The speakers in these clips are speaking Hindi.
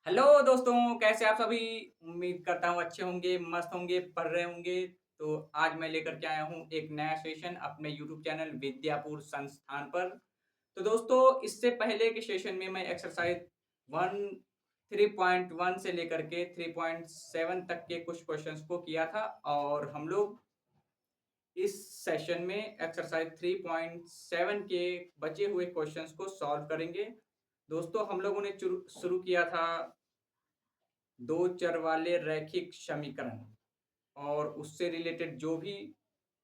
हेलो दोस्तों, कैसे आप सभी? उम्मीद करता हूँ अच्छे होंगे, मस्त होंगे, पढ़ रहे होंगे। तो आज मैं लेकर के आया हूँ एक नया सेशन अपने यूट्यूब चैनल विद्यापुर संस्थान पर। तो दोस्तों, इससे पहले के सेशन में मैं एक्सरसाइज 1 3.1 से लेकर के 3.7 तक के कुछ क्वेश्चंस को किया था और हम लोग इस सेशन में एक्सरसाइज 3.7 के बचे हुए क्वेश्चंस को सॉल्व करेंगे। दोस्तों, हम लोगों ने शुरू किया था दो चर वाले रैखिक समीकरण और उससे रिलेटेड जो भी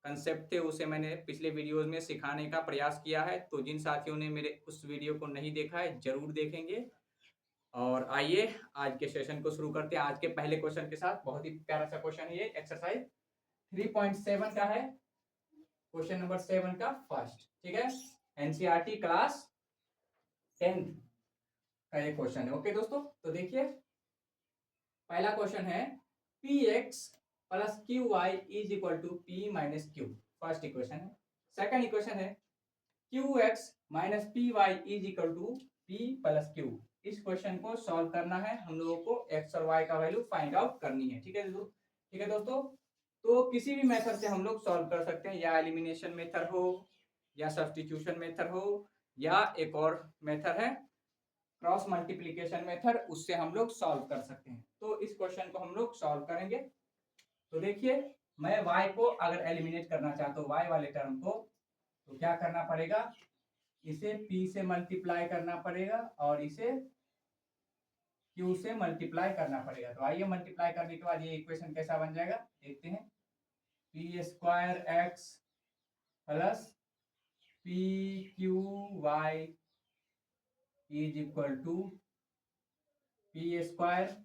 कंसेप्ट थे उसे मैंने पिछले वीडियोस में सिखाने का प्रयास किया है। तो जिन साथियों ने मेरे उस वीडियो को नहीं देखा है जरूर देखेंगे। और आइए आज के सेशन को शुरू करते हैं आज के पहले क्वेश्चन के साथ। बहुत ही प्यारा सा क्वेश्चन है ये, एक्सरसाइज 3.7 का है, क्वेश्चन नंबर 7 का फर्स्ट। ठीक है, एनसीईआरटी क्लास 10th का ये क्वेश्चन है। ओके दोस्तों, तो देखिए पहला क्वेश्चन है P X plus Q Y is equal to P minus Q. First equation है। सेकंड इक्वेशन है Q X minus P Y is equal to P plus Q. इस क्वेश्चन को सॉल्व करना है, हम लोगों को एक्स और वाई का वैल्यू फाइंड आउट करनी है। ठीक है ठीक है दोस्तों, तो किसी भी मेथड से हम लोग सॉल्व कर सकते हैं, या एलिमिनेशन मेथड हो या सब्स्टिट्यूशन मेथड हो, या एक और मेथड है क्रॉस मल्टीप्लीकेशन मेथड, उससे हम लोग सॉल्व कर सकते हैं। तो इस क्वेश्चन को हम लोग सॉल्व करेंगे। तो देखिए, मैं y को अगर एलिमिनेट करना चाहता हूँ, y वाले टर्म को, तो क्या करना पड़ेगा, इसे p से मल्टीप्लाई करना पड़ेगा और इसे q से मल्टीप्लाई करना पड़ेगा। तो आइए मल्टीप्लाई करने के बाद ये इक्वेशन कैसा बन जाएगा देखते हैं। P square X plus P Q Y is equal to P square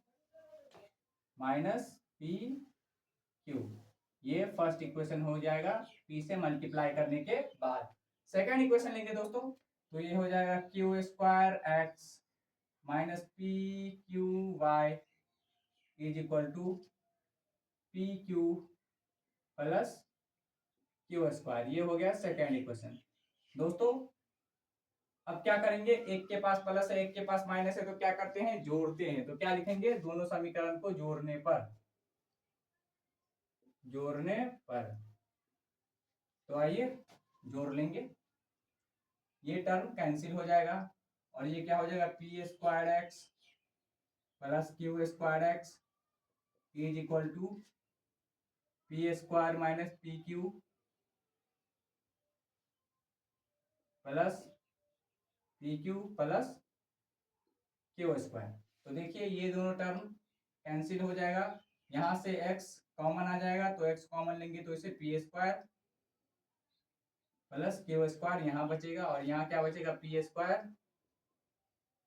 minus P Q. ये फर्स्ट इक्वेशन हो जाएगा p से मल्टीप्लाई करने के बाद। सेकंड इक्वेशन लेंगे दोस्तों, तो ये हो जाएगा Q square X minus P Q Y is equal to P Q plus Q square. ये हो गया सेकंड इक्वेशन। दोस्तों, अब क्या करेंगे, एक के पास प्लस है एक के पास माइनस है, तो क्या करते हैं, जोड़ते हैं। तो क्या लिखेंगे, दोनों समीकरण को जोड़ने पर। तो आइए जोड़ लेंगे, ये टर्म कैंसिल हो जाएगा और ये क्या हो जाएगा, P square X plus Q square X is equal to P square minus P Q plus P Q plus Q square. तो देखिए ये दोनों टर्म कैंसिल हो जाएगा, यहां से x कॉमन आ जाएगा, तो x कॉमन लेंगे तो इसे P square plus Q square यहाँ बचेगा और यहाँ क्या बचेगा, P square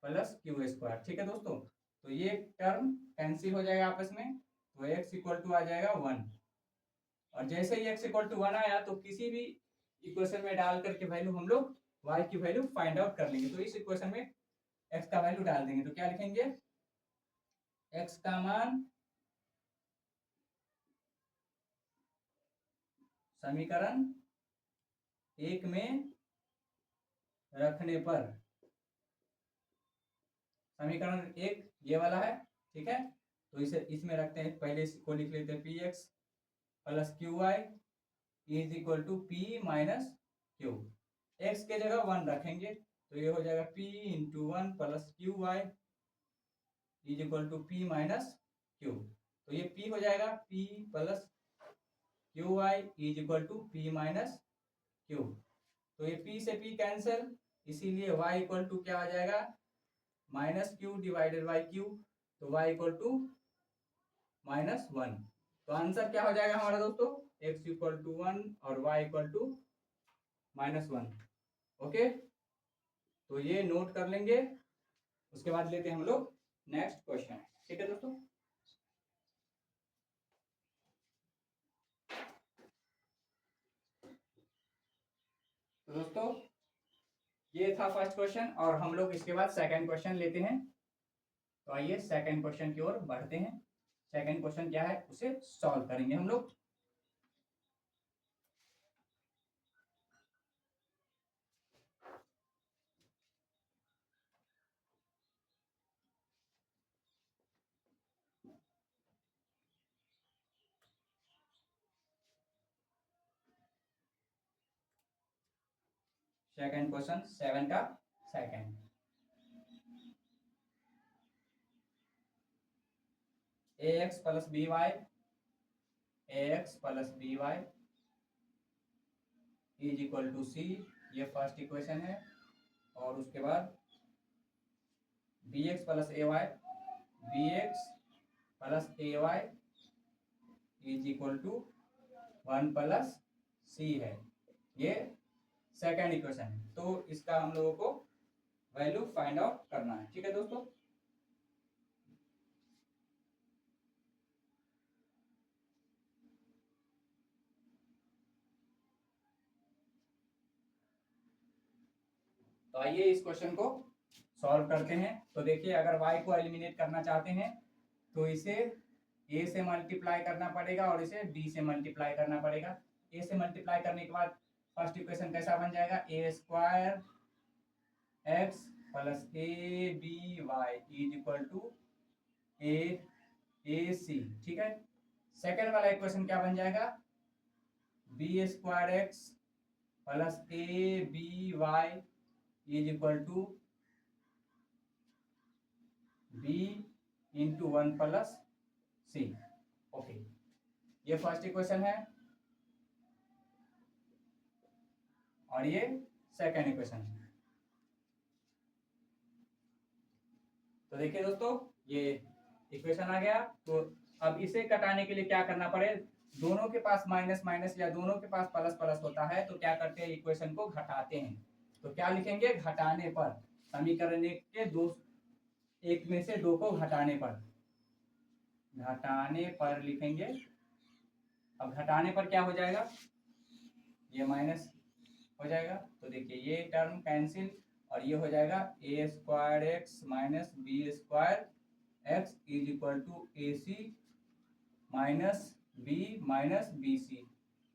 plus Q square. ठीक है दोस्तों, तो ये टर्म कैंसिल हो जाएगा आपस में, तो x इक्वल टू आ जाएगा 1। और जैसे ही x इक्वल टू 1 आया तो किसी भी इक्वेशन में डाल करके वैल्यू हम लोग y की वैल्यू फाइंड आउट कर लेंगे। तो इस इक्वेशन में x का वैल्यू डाल देंगे, तो क्या लिखेंगे, x का मान समीकरण 1 में रखने पर, समीकरण 1 ये वाला है। ठीक है, तो इसे इसमें रखते हैं, पहले इसको लिख लेते हैं, P X plus Q Y is equal to P minus Q. X के जगह 1 रखेंगे, तो ये हो जाएगा p into 1 plus Q Y is equal to P minus Q. तो ये p हो जाएगा p plus Q Y is equal to P minus Q. तो ये p से p कैंसिल, इसीलिए y इक्वल टू क्या आ जाएगा, minus Q divided by Q. तो y इक्वल टू -1। तो आंसर क्या हो जाएगा हमारा दोस्तों, x इक्वल टू 1 और y इक्वल टू -1। ओके, तो ये नोट कर लेंगे। उसके बाद लेते हैं हम लोग नेक्स्ट क्वेश्चन। ठीक है दोस्तों, तो दोस्तों ये था फर्स्ट क्वेश्चन और हम लोग इसके बाद सेकंड क्वेश्चन लेते हैं। तो आइए सेकंड क्वेश्चन की ओर बढ़ते हैं। सेकंड क्वेश्चन क्या है उसे सॉल्व करेंगे हम लोग। सेकंड क्वेश्चन 7 का second. ax plus B Y is equal to C, ये फर्स्ट इक्वेशन है। और उसके बाद bx plus A Y is equal to 1 plus C है, ये सेकेंड इक्वेशन है। तो इसका हम लोगों को वैल्यू फाइंड आउट करना है। ठीक है दोस्तों, तो आइए इस क्वेश्चन को सॉल्व करते हैं। तो देखिए, अगर y को एलिमिनेट करना चाहते हैं तो इसे a से मल्टीप्लाई करना पड़ेगा और इसे b से मल्टीप्लाई करना पड़ेगा। a से मल्टीप्लाई करने के बाद फर्स्ट इक्वेशन कैसा बन जाएगा, a square x plus A B Y is equal to A C. ठीक है, सेकेंड वाला इक्वेशन क्या बन जाएगा, B square X plus A B Y is equal to B into 1 plus C. Okay, ये फर्स्ट इक्वेशन है और ये सेकेंड इक्वेशन है। तो देखिए दोस्तों, ये इक्वेशन आ गया। तो अब इसे घटाने के लिए क्या करना पड़े, दोनों के पास माइनस माइनस या दोनों के पास प्लस प्लस होता है, तो क्या करते हैं, इक्वेशन को घटाते हैं। तो क्या लिखेंगे, घटाने पर, समीकरण एक के दो, एक में से दो को घटाने पर लिखेंगे। अब घटाने पर क्या हो जाएगा, ये माइनस हो जाएगा। तो देखिए, ये टर्म कैंसिल और ये हो जाएगा A square X minus B square X is equal to A C minus B C.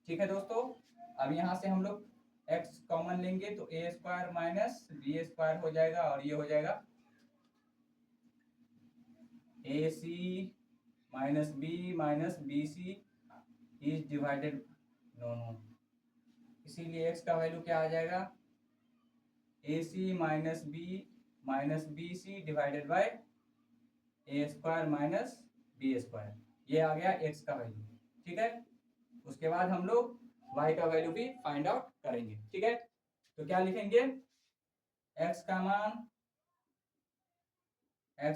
ठीक है दोस्तों, अब यहाँ से हम लोग x कॉमन लेंगे तो A square minus B square हो जाएगा और ये हो जाएगा A C minus B C is divided, no, इसीलिए x का वैल्यू क्या आ जाएगा, A C minus B C divided by A square minus B square, ये आ गया x का वैल्यू। ठीक है, उसके बाद हम लोग y का वैल्यू भी फाइंड आउट करेंगे। ठीक है, तो क्या लिखेंगे, x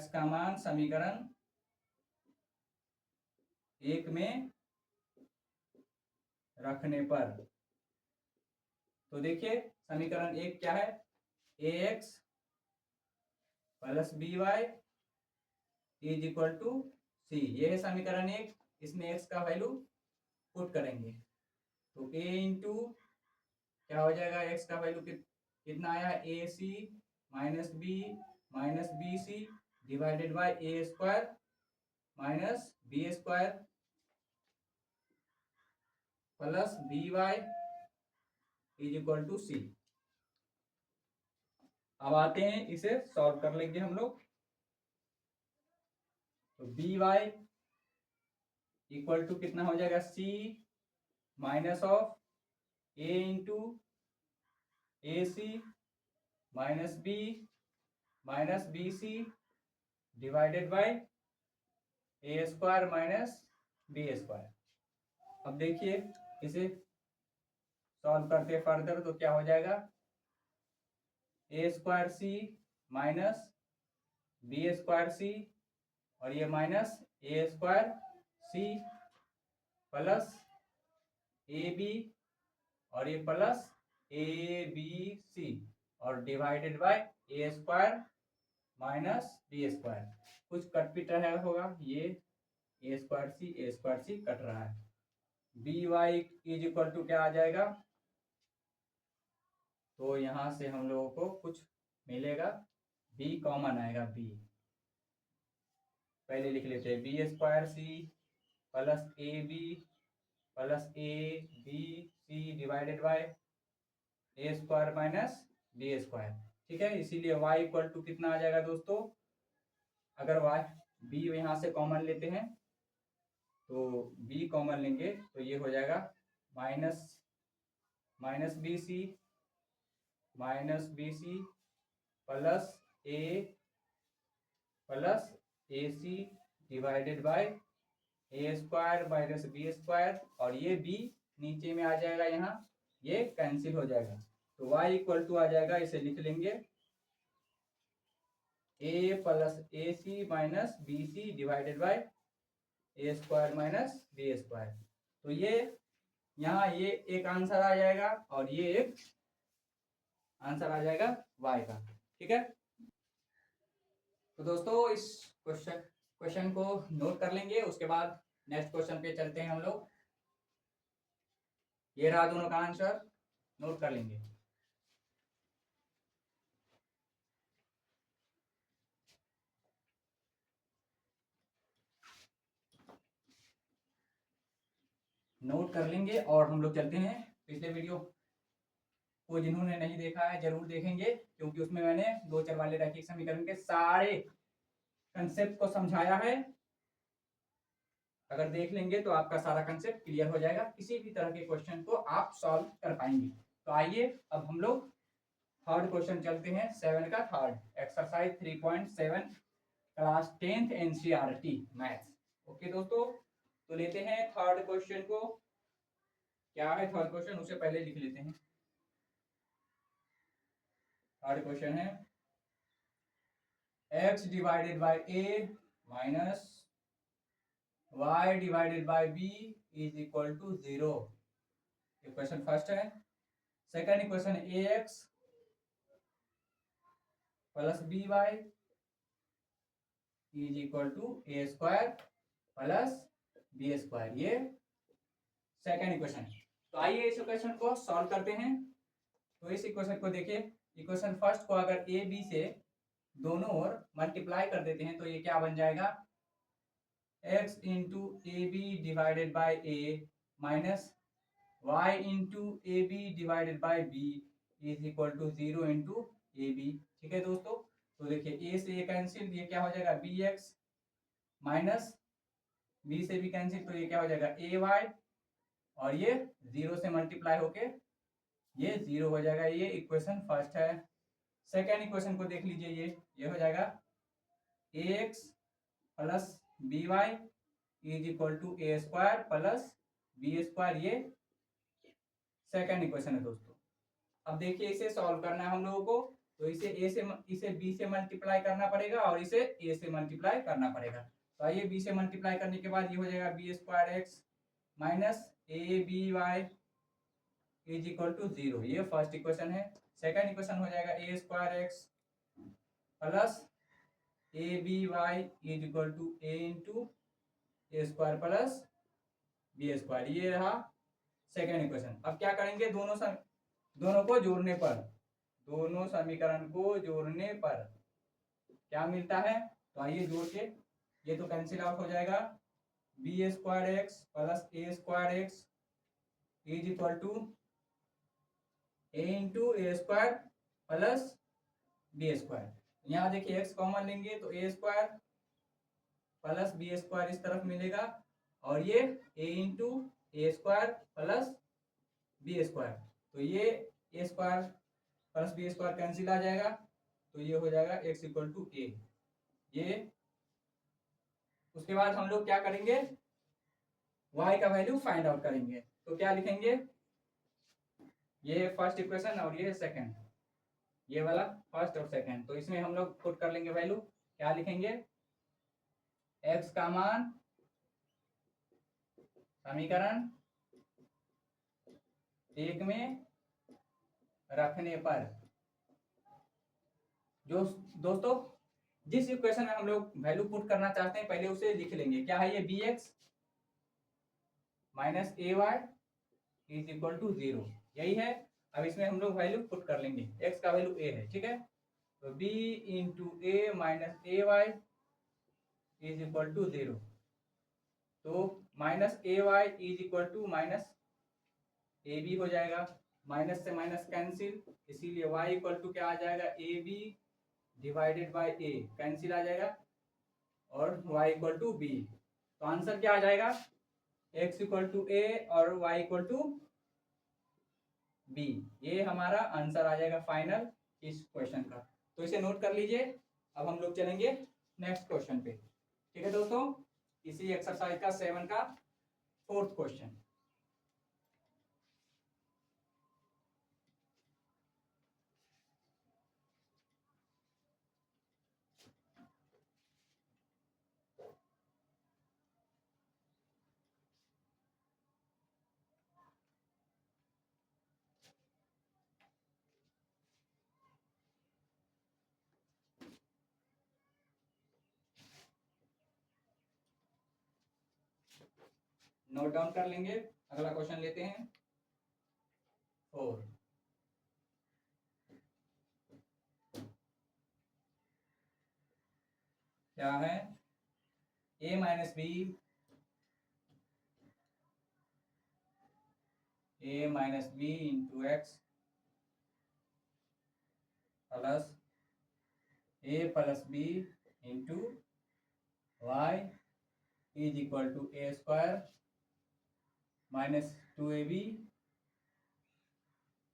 का मान समीकरण एक में रखने पर। तो देखिए, समीकरण एक क्या है, ax plus B Y is equal to C, ये है समीकरण एक। इसमें x का वैल्यू पुट करेंगे तो a इंटू क्या हो जाएगा, x का वैल्यू कितना आया, A C minus B C divided by A square minus B square plus B Y is equal to C. अब आते हैं, इसे सॉल्व कर लेंगे हम लोग। तो बी वाई इक्वल टू कितना हो जाएगा, C minus of A into A C minus B C divided by A square minus B square. अब देखिए, इसे सॉल्व करते फर्दर तो क्या हो जाएगा, A square C minus B square C और ये minus A square C plus A B और ये प्लस ए बी सी और divided by A square minus B square. कुछ कट पिट रहा होगा, ये ए स्क्वायर सी कट रहा है। B Y is equal to क्या आ जाएगा, तो यहाँ से हम लोगों को कुछ मिलेगा, बी कॉमन आएगा, बी पहले लिख लेते हैं, B square C plus A B plus A B C divided by A square minus B square. ठीक है, इसीलिए y इक्वल टू कितना आ जाएगा दोस्तों, अगर y b यहाँ से कॉमन लेते हैं तो b कॉमन लेंगे तो ये हो जाएगा minus B C minus B C plus A plus A C divided by A square minus B square, और ये बी नीचे में आ जाएगा, यहाँ ये कैंसिल हो जाएगा, तो y इक्वल टू आ जाएगा, इसे लिख लेंगे a plus A C minus B C divided by A square minus B square. तो ये यहाँ ये एक आंसर आ जाएगा और ये एक आंसर आ जाएगा y का। ठीक है, तो दोस्तों इस क्वेश्चन को नोट कर लेंगे, उसके बाद नेक्स्ट क्वेश्चन पे चलते हैं हम लोग। ये रहा दोनों का आंसर, नोट कर लेंगे। नोट कर लेंगे और हम लोग चलते हैं पिछले वीडियो को, जिन्होंने नहीं देखा है जरूर देखेंगे, क्योंकि उसमें मैंने दो चर वाले रैखिक समीकरण के सारे कंसेप्ट को समझाया है। अगर देख लेंगे तो आपका सारा कंसेप्ट क्लियर हो जाएगा, किसी भी तरह के क्वेश्चन को आप सॉल्व कर पाएंगे। तो आइए अब हम लोग थर्ड क्वेश्चन चलते हैं, 7 का third, exercise 3.7 class 10th NCERT maths. Okay दोस्तों, तो लेते हैं थर्ड क्वेश्चन को। क्या है थर्ड क्वेश्चन, उसे पहले लिख लेते हैं। थर्ड क्वेश्चन है x divided by a minus y divided by b is equal to 0। Equation first है। Second equation ax plus by is equal to a square plus b square, ये सेकंड इक्वेशन है। तो आइए इस इक्वेशन को सॉल्व करते हैं। तो इस इक्वेशन को देखिए, इक्वेशन फर्स्ट को अगर ए बी से दोनों ओर मल्टीप्लाई कर देते हैं तो ये क्या बन जाएगा, x into A B divided by A minus y into A B divided by B is equal to 0 into A B. ठीक है दोस्तों, तो देखिए a से ये कैंसिल, ये क्या हो जाएगा बी एक्स, माइनस b से भी कैंसिल, तो ये क्या हो जाएगा ए वाई, और ये 0 से मल्टीप्लाई होके ये 0 हो जाएगा। ये इक्वेशन फर्स्ट है। सेकेंड इक्वेशन को देख लीजिए, ये हो जाएगा A X plus B Y is equal to A square plus B square, ये सेकेंड इक्वेशन है दोस्तों। अब देखिए इसे सॉल्व करना है हम लोगों को, तो इसे बी से मल्टीप्लाई करना पड़ेगा और इसे ए से मल्टीप्लाई करना पड़ेगा। तो आइए बी से मल्टीप्लाई करने के बाद ये हो जाएगा B square X minus A B Y is equal to 0, ये फर्स्ट इक्वेशन है। सेकंड इक्वेशन हो जाएगा A square X plus A B Y is equal to A into A square plus B square, ये रहा सेकेंड इक्वेशन। अब क्या करेंगे, दोनों को जोड़ने पर, दोनों समीकरण को जोड़ने पर क्या मिलता है, तो आइए जोड़ के, ये तो कैंसिल आउट हो जाएगा, B square X plus A square X is equal to A into A square plus B square. यहाँ देखिए एक्स कॉमन लेंगे तो A square plus B square इस तरफ मिलेगा, और ये A into A square plus B square, तो ये A square plus B square cancel आ जाएगा, तो ये हो जाएगा एक्स इक्वल टू ए। ये उसके बाद हम लोग क्या करेंगे, y का वैल्यू फाइंड आउट करेंगे। तो क्या लिखेंगे, ये फर्स्ट इक्वेशन और ये सेकंड, ये वाला फर्स्ट और सेकंड, तो इसमें हम लोग पुट कर लेंगे वैल्यू। क्या लिखेंगे, x का मान समीकरण एक में रखने पर, जो दोस्तों जिस इक्वेशन में हम लोग वैल्यू पुट करना चाहते हैं पहले उसे लिख लेंगे। क्या है ये B X minus A Y is equal to 0, यही है। अब इसमें हम लोग वैल्यू पुट कर लेंगे, x का वैल्यू a है, ठीक है, तो b into A minus A Y is equal to 0, तो minus A Y is equal to minus A B हो जाएगा, माइनस से माइनस कैंसिल, इसीलिए y इक्वल टू क्या आ जाएगा A B divided by A, cancel आ जाएगा, और y इक्वल टू बी। तो आंसर क्या आ जाएगा, x इक्वल टू ए और y इक्वल टू बी। ये हमारा आंसर आ जाएगा फाइनल इस क्वेश्चन का। तो इसे नोट कर लीजिए। अब हम लोग चलेंगे नेक्स्ट क्वेश्चन पे। ठीक है दोस्तों, इसी एक्सरसाइज का 7 का 4th क्वेश्चन। नोट डाउन कर लेंगे। अगला क्वेश्चन लेते हैं 4। क्या है? a minus B, a minus B into X plus a plus B into Y is equal to A square minus 2ab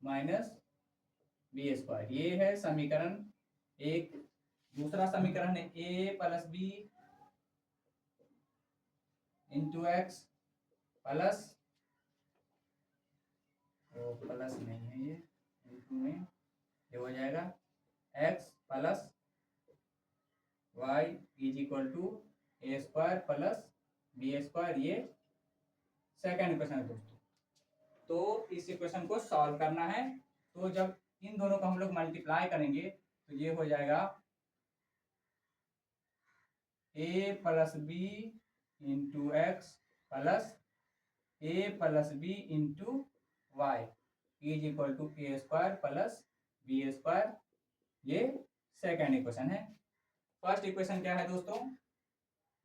minus B square. ये है समीकरण एक। दूसरा समीकरण है a plus B into X plus, वो प्लस नहीं है, ये इंटू में ये हो जाएगा x plus Y is equal to A square plus B square. ये सेकेंड इक्वेशन है दोस्तों। तो इस इक्वेशन को सॉल्व करना है। तो जब इन दोनों को हम लोग मल्टीप्लाई करेंगे तो ये हो जाएगा a plus B into X plus a plus B into Y is equal to A square plus B square. ये सेकेंड इक्वेशन है। फर्स्ट इक्वेशन क्या है दोस्तों?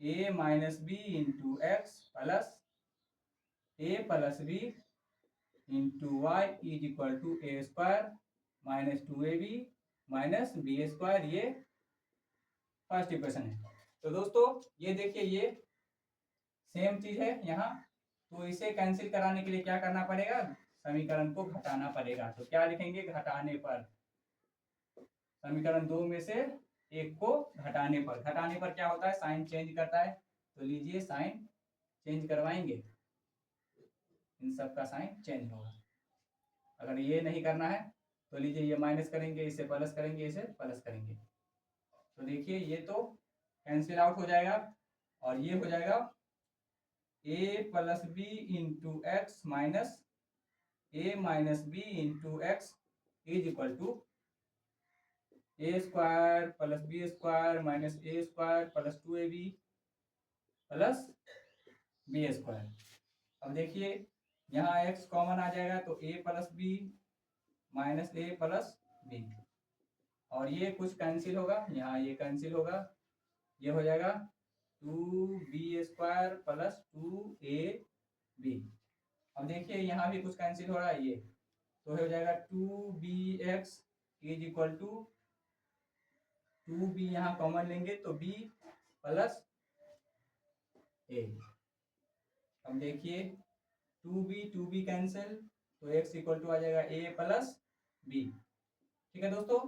a minus B into X plus a plus B into Y is equal to A square minus 2ab minus B square. ये फर्स्ट इक्वेशन है। तो दोस्तों ये देखिए, ये सेम चीज है यहाँ। तो इसे कैंसिल कराने के लिए क्या करना पड़ेगा? समीकरण को घटाना पड़ेगा। तो क्या लिखेंगे? घटाने पर, समीकरण 2 में से एक को घटाने पर। घटाने पर क्या होता है? साइन चेंज करता है। तो लीजिए साइन चेंज करवाएंगे, इन सब का साइन चेंज होगा। अगर ये नहीं करना है तो लीजिए ये माइनस करेंगे, इसे प्लस करेंगे, इसे प्लस करेंगे। तो देखिए ये तो कैंसिल आउट हो जाएगा और ये हो जाएगा a plus B into X minus a minus B into X is equal to A square plus B square minus A square plus 2ab plus B square. अब देखिए यहाँ x कॉमन आ जाएगा तो a plus B minus A plus B, और ये कुछ कैंसिल होगा, यहाँ ये कैंसिल होगा। ये हो जाएगा 2b स्क्वायर प्लस 2ab। अब देखिए यहाँ भी कुछ कैंसिल हो रहा है, ये तो हो जाएगा 2bx is equal to 2b, यहाँ कॉमन लेंगे तो b प्लस a। अब देखिए 2b कैंसिल तो x इक्वल टू आ जाएगा a प्लस b। ठीक है दोस्तों,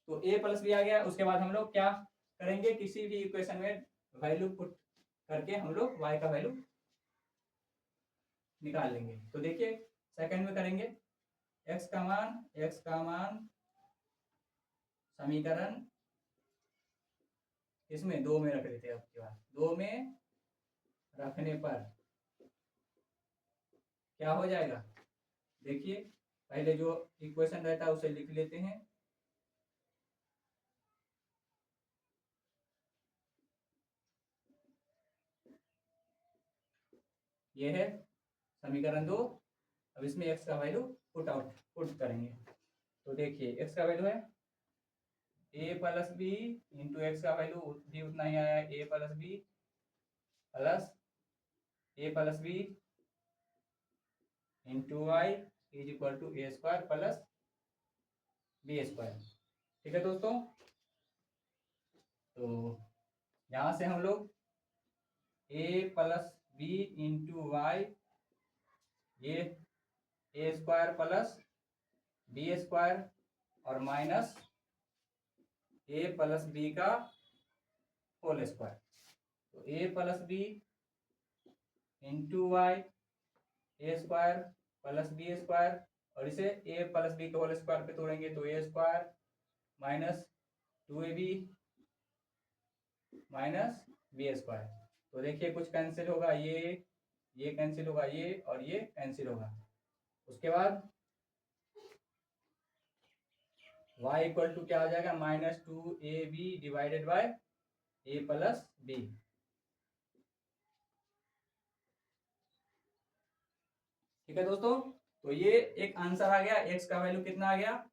तो a प्लस बी आ गया। उसके बाद हम लोग क्या करेंगे? किसी भी इक्वेशन में वैल्यू पुट करके हम लोग y का वैल्यू निकाल लेंगे। तो देखिए सेकंड में करेंगे, x का मान समीकरण इसमें 2 में रख देते हैं। आपके पास 2 में रखने पर क्या हो जाएगा? देखिए पहले जो इक्वेशन रहता है उसे लिख लेते हैं। ये है समीकरण 2। अब इसमें x का वैल्यू पुट करेंगे। तो देखिए x का वैल्यू है a plus B into X का वैल्यू भी उतना ही आया, a plus B into Y is equal to A square plus B square. ठीक है दोस्तों, तो यहाँ से हम लोग a plus B into Y, ये A square plus B square और माइनस ए प्लस बी का होल स्क्वायर। तो A plus B into Y A square plus B square, और इसे ए प्लस बी के होल स्क्वायर पे तोड़ेंगे तो A square minus 2ab minus B square. तो देखिए कुछ कैंसिल होगा, ये कैंसिल होगा, ये और ये कैंसिल होगा। उसके बाद y इक्वल टू क्या हो जाएगा, -2ab divided by a plus B. ठीक है दोस्तों, तो ये एक आंसर आ गया। x का वैल्यू कितना आ गया,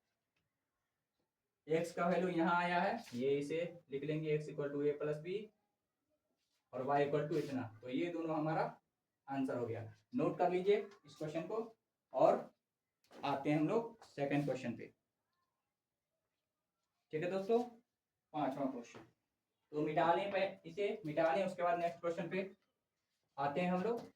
x का वैल्यू यहाँ आया है, ये इसे लिख लेंगे x equal to A plus B और y इक्वल टू इतना। तो ये दोनों हमारा आंसर हो गया। नोट कर लीजिए इस क्वेश्चन को, और आते हैं हम लोग सेकंड क्वेश्चन पे। ठीक है दोस्तों, पांचवा क्वेश्चन तो मिटा लें, इसे मिटा लें, उसके बाद नेक्स्ट क्वेश्चन पे आते हैं हम लोग।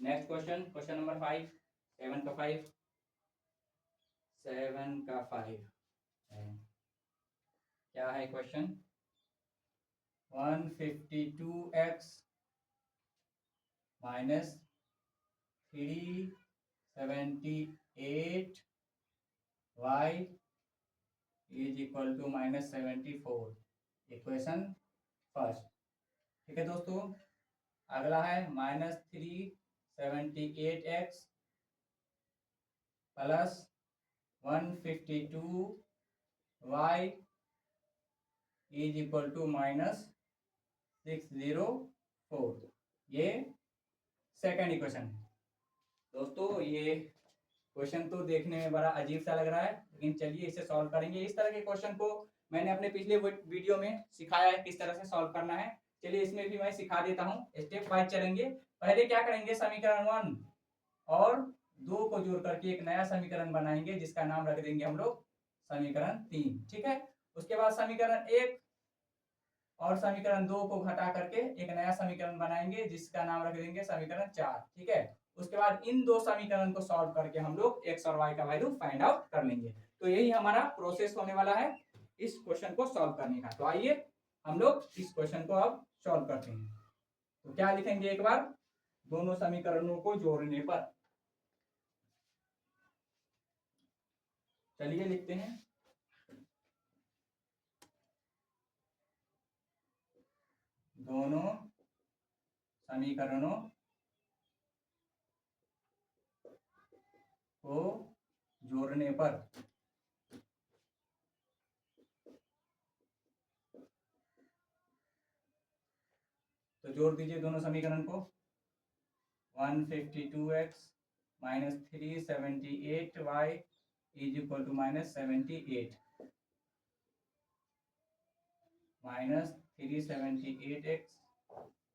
नेक्स्ट क्वेश्चन, क्वेश्चन नंबर 5, 7 का 5, 7 का 5 क्या है question, 152x minus 378y is equal to -74, equation first. ठीक है दोस्तों, अगला है -378x plus 152y is equal to -604। ये सेकेंड इक्वेशन है दोस्तों। ये क्वेश्चन तो देखने में बड़ा अजीब सा लग रहा है, लेकिन चलिए इसे सॉल्व करेंगे। इस तरह के क्वेश्चन को मैंने अपने पिछले वीडियो में सिखाया है किस तरह से सॉल्व करना है। चलिए इसमें भी मैं सिखा देता हूँ, स्टेप वाइज चलेंगे। पहले क्या करेंगे, समीकरण 1 और 2 को जोड़ करके एक नया समीकरण बनाएंगे, जिसका नाम रख देंगे हम लोग समीकरण 3। ठीक है, उसके बाद समीकरण 1 और समीकरण 2 को घटा करके एक नया समीकरण बनाएंगे, जिसका नाम रख देंगे समीकरण 4। ठीक है, उसके बाद इन दो समीकरण को सॉल्व करके हम लोग x और y का वैल्यू फाइंड आउट कर लेंगे। तो यही हमारा प्रोसेस होने वाला है इस क्वेश्चन को सॉल्व करने का। तो आइए हम लोग इस क्वेश्चन को अब सॉल्व करते हैं। तो क्या लिखेंगे, एक बार दोनों समीकरणों को जोड़ने पर, चलिए लिखते हैं। दोनों समीकरणों को जोड़ने पर तो जोड़ दीजिए दोनों समीकरण को। 152x minus 378y is equal to -78 minus 378x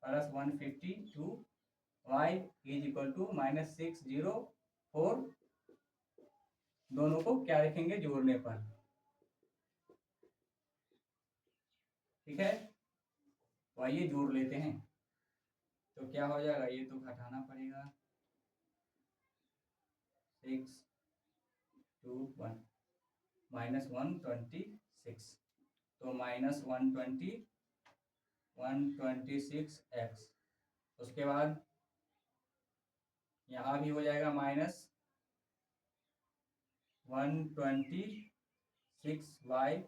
plus 152y is equal to -604। दोनों को क्या लिखेंगे, जोड़ने पर। ठीक है, तो आइए जोड़ लेते हैं। तो क्या हो जाएगा, ये तो घटाना पड़ेगा, 6 2 1 -126, तो -126x। उसके बाद यहाँ भी हो जाएगा -126y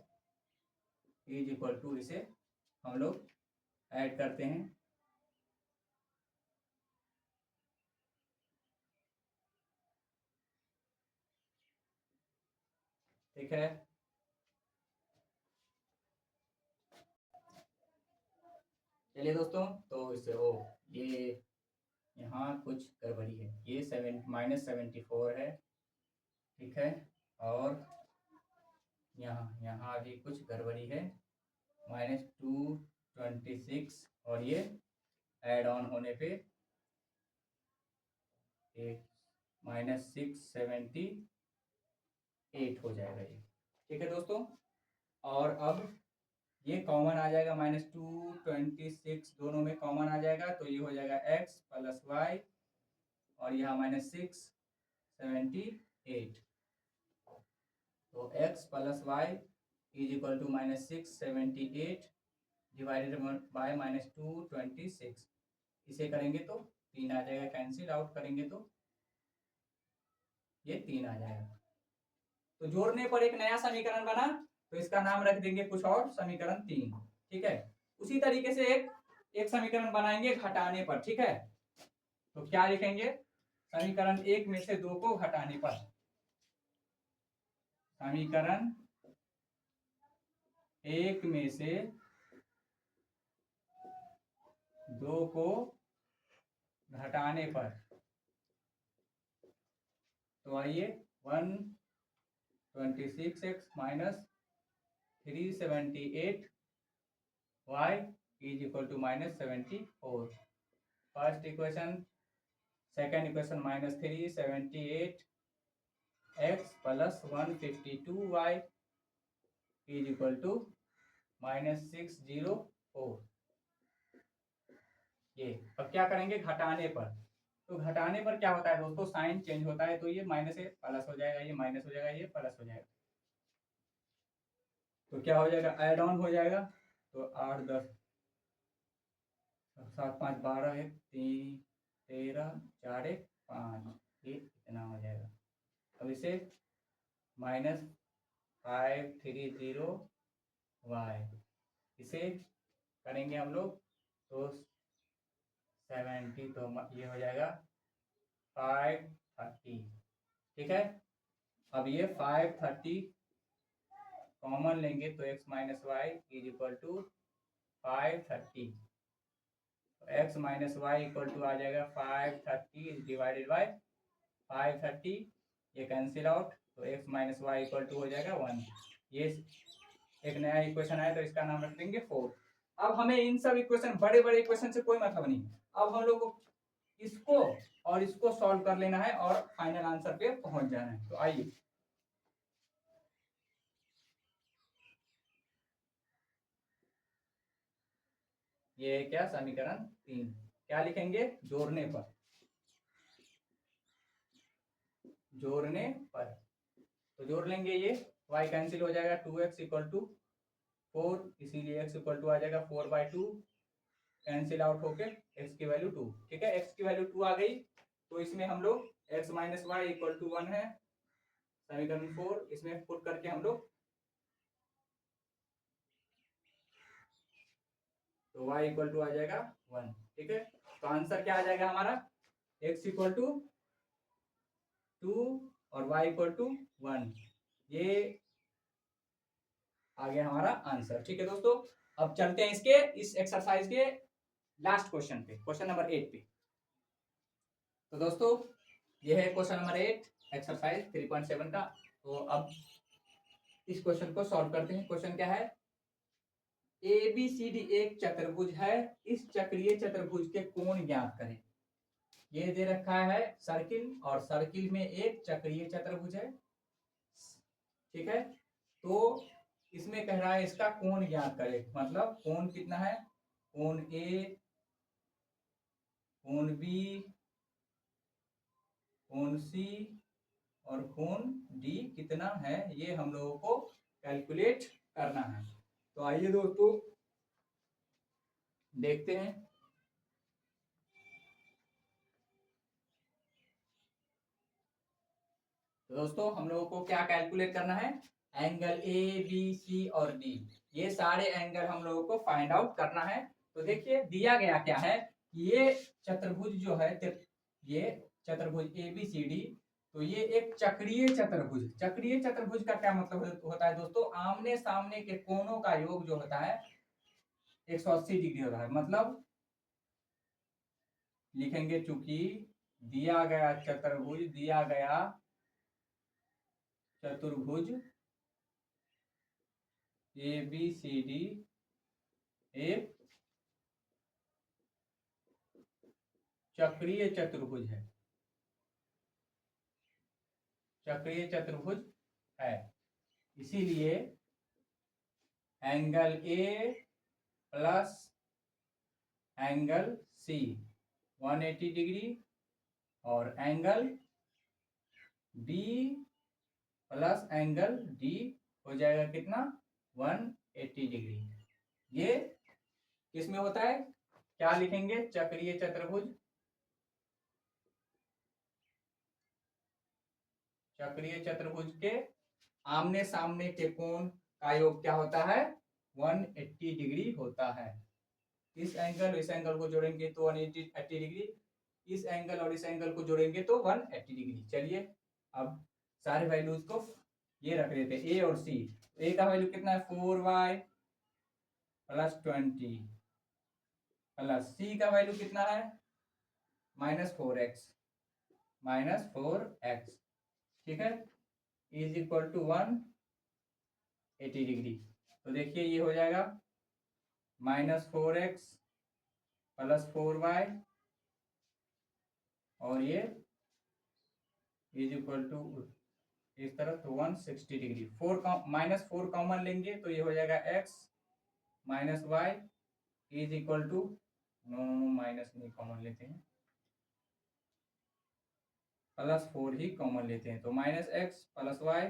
इज इक्वल टू, इसे हम लोग ऐड करते हैं। ठीक है, चलिए दोस्तों, तो इसे ये यहाँ कुछ गड़बड़ी है, ये -74 है, ठीक है। और यहाँ भी कुछ गड़बड़ी है, -226, और ये ऐड ऑन होने पे -678 हो जाएगा ये, ठीक है दोस्तों। और अब ये कॉमन आ जाएगा, -226 दोनों में कॉमन आ जाएगा, तो ये हो जाएगा x + y, और यहाँ -678। तो x + y = -678 डिवाइडेड बाय -226। इसे करेंगे तो 3 आ जाएगा, कैंसिल आउट करेंगे तो ये 3 आ जाएगा। तो जोड़ने पर एक नया समीकरण बना, तो इसका नाम रख देंगे कुछ और, समीकरण 3, ठीक है। उसी तरीके से एक समीकरण बनाएंगे घटाने पर, ठीक है। तो क्या लिखेंगे, समीकरण 1 में से 2 को घटाने पर, समीकरण 1 में से 2 को घटाने पर, तो आइए 126x - 378y = -74। First equation, second equation, -378x + 152y = -604। ये अब क्या करेंगे घटाने पर, तो घटाने पर क्या होता है दोस्तों, साइन चेंज होता है, तो ये माइनस से प्लस हो जाएगा, ये माइनस हो जाएगा, ये प्लस हो जाएगा। तो क्या हो जाएगा, ऐड ऑन हो जाएगा, तो 8 10 7 5 12 1 3 13 4 1 5, ये इतना हो जाएगा। अब इसे -530y, इसे करेंगे हम लोग तो 70, तो ये हो जाएगा 530, ठीक है। अब ये 530 कॉमन लेंगे तो x - y = 530, x - y = आ जाएगा 530 डिवाइडेड बाय 530, ये कैंसिल आउट, तो x - y = हो जाएगा 1। ये एक नया इक्वेशन आया, तो इसका नाम रख देंगे 4। अब हमें इन सब इक्वेशन, बड़े बड़े इक्वेशन से कोई मतलब नहीं, अब हम लोग को इसको और इसको सॉल्व कर लेना है और फाइनल आंसर पे पहुंच जाना है। तो आइए, ये क्या, समीकरण 3, क्या लिखेंगे, जोड़ने पर, जोड़ने पर, तो जोड़ लेंगे, ये y कैंसिल हो जाएगा, 2x = 4, इसीलिए x = आ जाएगा 4/2, कैंसिल आउट होके x की वैल्यू 2, ठीक है। x की वैल्यू 2 आ गई, तो इसमें हम लोग x - y = 1 है, समीकरण 4, इसमें पुट करके हम लोग, तो y = आ जाएगा 1, ठीक है। तो आंसर क्या आ जाएगा हमारा, x = 2 और y = 1, ये आ गया हमारा आंसर, ठीक है दोस्तों। अब चलते हैं इसके, इस एक्सरसाइज के लास्ट क्वेश्चन पे, क्वेश्चन नंबर 8 पे। तो दोस्तों ये है क्वेश्चन नंबर 8, एक्सरसाइज 3.7 का। तो अब इस क्वेश्चन को सॉल्व करते हैं। क्वेश्चन क्या है, ABCD एक चतुर्भुज है, इस चक्रीय चतुर्भुज के कोण ज्ञात करें। ये दे रखा है सर्किल, और सर्किल में एक चक्रीय चतुर्भुज है, ठीक है। तो इसमें कह रहा है इसका कोण ज्ञात करें, मतलब कोण कितना है, कोण A, कोण B, कोण C और कोण D कितना है, ये हम लोगों को कैलकुलेट करना है। तो आइए दोस्तों देखते हैं। तो दोस्तों हम लोगों को क्या कैलकुलेट करना है, एंगल ABC और D, ये सारे एंगल हम लोगों को फाइंड आउट करना है। तो देखिए दिया गया क्या है, ये चतुर्भुज जो है, ये चतुर्भुज ABCD, तो ये एक चक्रीय चतुर्भुज, चक्रीय चतुर्भुज का क्या मतलब होता है दोस्तों, आमने सामने के कोणों का योग जो होता है 180 डिग्री होता है, मतलब लिखेंगे चूंकि दिया गया चतुर्भुज ABCD एक चक्रीय चतुर्भुज है, चक्रीय चतुर्भुज है, इसीलिए angle A plus angle C 180 degree और angle B plus angle D हो जाएगा कितना 180 डिग्री। ये किसमें होता है, क्या लिखेंगे, चक्रीय चतुर्भुज, चक्रीय चतुर्भुज के आमने सामने के कोण का योग क्या होता है 180 डिग्री होता है। इस एंगल को जोड़ेंगे तो 180 डिग्री, इस एंगल और इस एंगल को जोड़ेंगे तो 180 डिग्री। चलिए अब सारे वैल्यूज को ये रख लेते हैं ए और सी। ए का वैल्यू कितना है 4y प्लस 20 प्लस सी का वैल्यू कितना है -4x, ठीक है, इज इक्वल टू 180 डिग्री। तो देखिए ये हो जाएगा -4x प्लस 4y और ये इज इक्वल टू इस तरफ तो 160 डिग्री। -4 कॉमन लेंगे तो ये हो जाएगा x minus Y is equal to, no minus नहीं कॉमन लेते हैं, +4 ही कॉमन लेते हैं, तो -x plus Y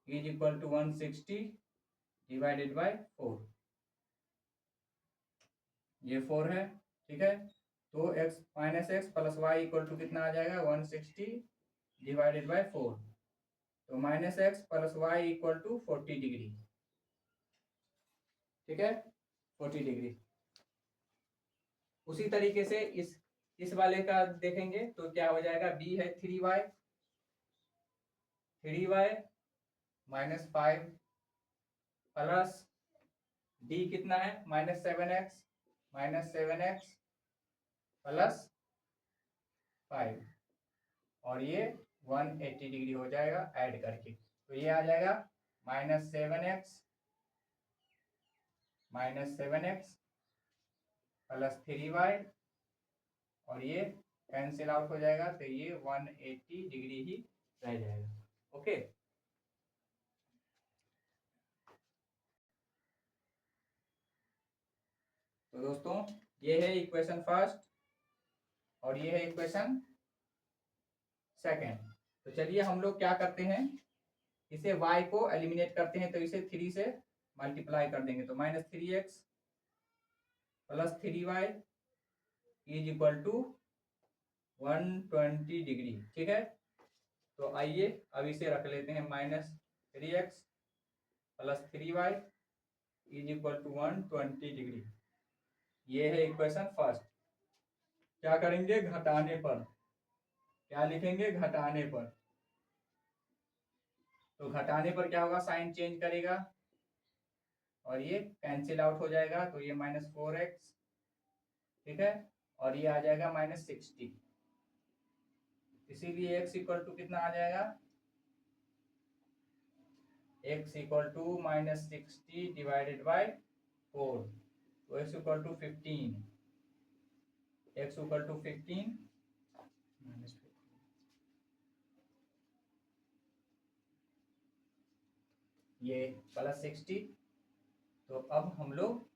is equal to 160 divided by 4, ये 4 है, ठीक है। तो -x plus Y equal to कितना आ जाएगा 160 डिवाइडेड बाय 4, तो -x plus Y equal to 40 degree, ठीक है, 40 डिग्री। उसी तरीके से इस वाले का देखेंगे तो क्या हो जाएगा, b है 3y -5 प्लस d कितना है -7x प्लस 5 और ये 180 डिग्री हो जाएगा ऐड करके, तो ये आ जाएगा -7x प्लस 3y और ये कैंसिल आउट हो जाएगा, तो ये 180 डिग्री ही रह जाएगा। ओके, तो दोस्तों ये है इक्वेशन फर्स्ट और ये है इक्वेशन सेकंड। तो चलिए हम लोग क्या करते हैं, इसे y को एलिमिनेट करते हैं, तो इसे 3 से मल्टीप्लाई कर देंगे, तो -3x plus 3y is equal to 120 degree, ठीक है। तो आइए अब इसे रख लेते हैं, -3x plus 3y is equal to 120 degree. ये है इक्वेशन फर्स्ट। क्या करेंगे, घटाने पर, क्या लिखेंगे, घटाने पर, तो घटाने पर क्या होगा, साइन चेंज करेगा और ये कैंसिल आउट हो जाएगा, तो ये -4x, ठीक है, और ये आ जाएगा -60, इसीलिए x इक्वल टू कितना आ जाएगा, x equal to -60 divided by 4, तो x equal to 15, x equal to 15 ये +60। तो अब हम लोग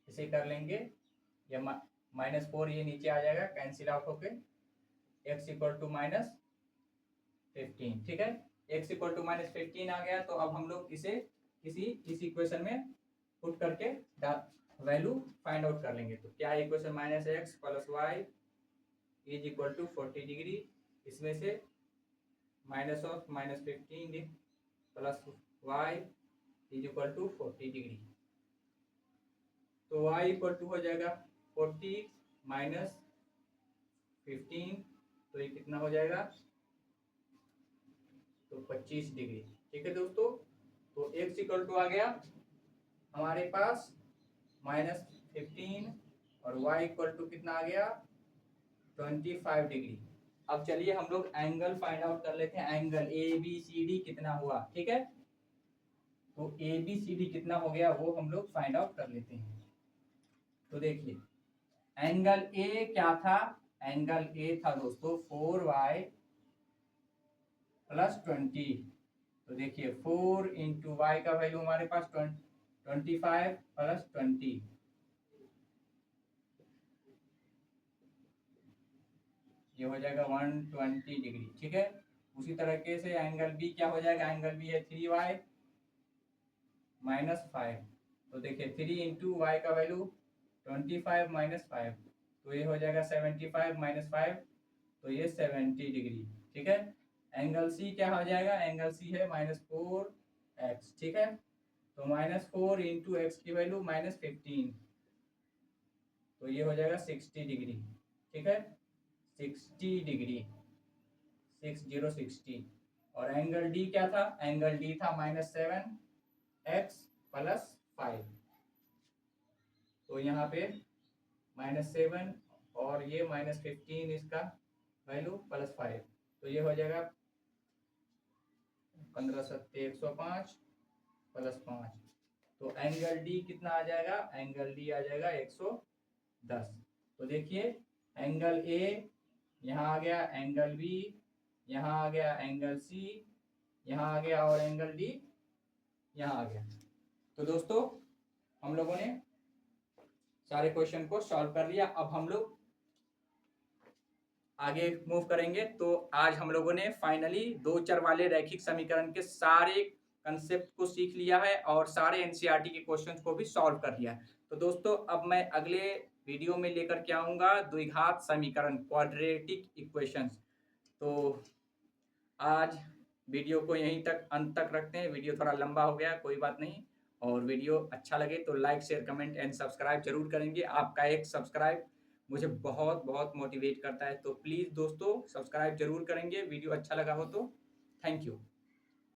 इसे कर लेंगे, ये -4 ये नीचे आ जाएगा कैंसिल आउट होके, x इक्वल टू -15, ठीक है, x इक्वल टू -15 आ गया। तो अब हम लोग इसे इस इक्वेशन में पुट करके वैल्यू फाइंड आउट कर लेंगे। तो क्या equation, -x plus Y is equal to 40 degree, इसमें से -15 plus Y is equal to 40 degree, तो y इक्वल टू हो जाएगा 40 माइनस 15, तो ये कितना हो जाएगा, तो 25 डिग्री, ठीक है दोस्तों। तो x इक्वल टू आ गया हमारे पास -15 और y इक्वल टू कितना आ गया 25 डिग्री। अब चलिए हम लोग एंगल फाइंड आउट कर लेते हैं। Angle A B C D कितना हुआ, ठीक है। तो ए बी सी डी कितना हो गया वो हम लोग फाइंड आउट कर लेते हैं। तो देखिए एंगल ए क्या था, एंगल ए था दोस्तों 4y प्लस 20। तो देखिए 4 इंटू वाई का वैल्यू हमारे पास 25 प्लस 20, ये हो जाएगा 120 डिग्री, ठीक है। उसी तरीके से एंगल बी क्या हो जाएगा, एंगल बी है 3y माइनस 5। तो देखिए 3 इंटू वाई का वैल्यू 25 माइनस 5, तो ये हो जाएगा 75 माइनस 5, तो ये 70 डिग्री, ठीक है। एंगल सी क्या हो जाएगा, एंगल सी है -4x, ठीक है। तो -4 इंटू एक्स की वैल्यू -15, तो ये हो जाएगा 60 डिग्री, ठीक है। 60 डिग्री 60। और एंगल डी क्या था, एंगल डी था -7x प्लस 5। तो यहाँ पे -7 और ये -15 इसका वैल्यू प्लस 5, तो ये हो जाएगा 15 सत्ते 105 प्लस 5। तो एंगल डी कितना आ जाएगा, एंगल डी आ जाएगा 110। तो देखिए एंगल ए यहाँ आ गया, एंगल बी यहाँ आ गया, एंगल सी यहाँ आ गया और एंगल डी यहाँ आ गया। तो दोस्तों हम लोगों ने सारे क्वेश्चन को सॉल्व कर लिया। अब हम लोग आगे मूव करेंगे। तो आज हम लोगों ने फाइनली दो चर वाले रैखिक समीकरण के सारे कंसेप्ट को सीख लिया है और सारे एनसीईआरटी के क्वेश्चंस को भी सॉल्व कर लिया है। तो दोस्तों अब मैं अगले वीडियो में लेकर के आऊँगा द्विघात समीकरण, क्वाड्रेटिक इक्वेशंस। तो आज वीडियो को यहीं तक अंत तक रखते हैं। वीडियो थोड़ा लंबा हो गया, कोई बात नहीं। और वीडियो अच्छा लगे तो like share comment and subscribe जरूर करेंगे। आपका एक सब्सक्राइब मुझे बहुत बहुत मोटिवेट करता है। तो प्लीज़ दोस्तों सब्सक्राइब जरूर करेंगे, वीडियो अच्छा लगा हो तो। Thank you.